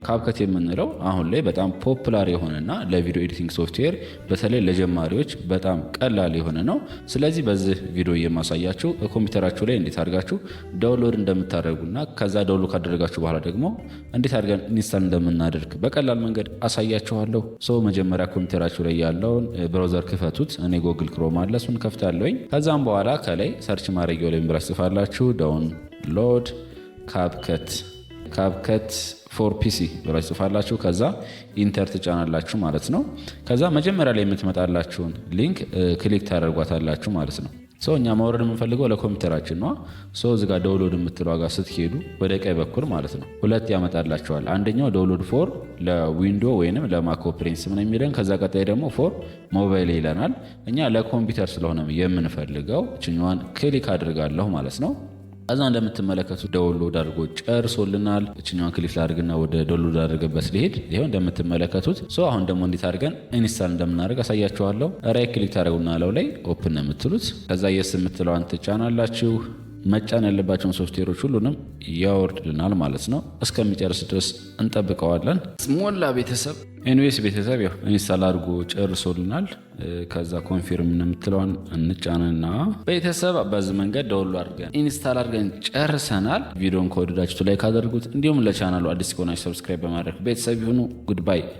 ካፕከት የምንለው አሁን ላይ በጣም ፖፑላር የሆነና ለቪዲዮ ኤዲቲንግ ሶፍትዌር በተለይ ለጀማሪዎች በጣም ቀላል የሆነ ነው። ስለዚህ በዚህ ቪዲዮ የማሳያችሁ ኮምፒውተራችሁ ላይ እንዴት አድርጋችሁ ዳውንሎድ እንደምታደርጉና ከዛ ዳውንሎድ ካደረጋችሁ በኋላ ደግሞ እንዴት አድርገን ኢንስታል እንደምናደርግ በቀላል መንገድ አሳያችኋለሁ። መጀመሪያ ኮምፒውተራችሁ ላይ ያለውን ብራውዘር ክፈቱት። እኔ ጎግል ክሮም አለ፣ እሱን ከፍታለሁኝ። ከዛም በኋላ ከላይ ሰርች ማድረጊያው ላይ ብላችሁ ጽፋላችሁ ዳውንሎድ ካፕከት ፎር ፒሲ ብላችሁ ጽፋላችሁ። ከዛ ኢንተር ትጫናላችሁ ማለት ነው። ከዛ መጀመሪያ ላይ የምትመጣላችሁን ሊንክ ክሊክ ታደርጓታላችሁ ማለት ነው። እኛ ማውረድ የምንፈልገው ለኮምፒውተራችን ነው። እዚህ ጋር ዳውንሎድ የምትለው ጋር ስትሄዱ ወደ ቀኝ በኩል ማለት ነው ሁለት ያመጣላችኋል። አንደኛው ዳውንሎድ ፎር ለዊንዶ ወይንም ለማክ ኦፕሬቲንግ ሲስተም የሚለን፣ ከዛ ቀጣይ ደግሞ ፎር ሞባይል ይለናል። እኛ ለኮምፒውተር ስለሆነ የምንፈልገው እችኛዋን ክሊክ አድርጋለሁ ማለት ነው። ከዛ እንደምትመለከቱት ዳውንሎድ አድርጎ ጨርሶልናል። እችኛዋን ክሊክ ላድርግና ወደ ዳውንሎድ አድርገበት ሊሄድ ይሄው እንደምትመለከቱት። አሁን ደግሞ እንዴት አድርገን ኢንስታል እንደምናደርግ አሳያችኋለሁ። ራይት ክሊክ ታደርጉና ለው ላይ ኦፕን ነው የምትሉት። ከዛ የስ የምትለዋን ትጫናላችሁ። መጫን ያለባቸውን ሶፍትዌሮች ሁሉንም ያወርድልናል ማለት ነው። እስከሚጨርስ ድረስ እንጠብቀዋለን። ሞላ ቤተሰብ ኤንዌስ ቤተሰብ ያው ኢንስታል አድርጎ ጨርሶልናል። ከዛ ኮንፊርም የምትለውን እንጫንና ቤተሰብ በዚህ መንገድ ዳውንሎድ አድርገን ኢንስታል አድርገን ጨርሰናል። ቪዲዮን ከወደዳችሁት ላይክ አድርጉት። እንዲሁም ለቻናሉ አዲስ ከሆናችሁ ሰብስክራይብ በማድረግ ቤተሰብ ይሁኑ። ጉድባይ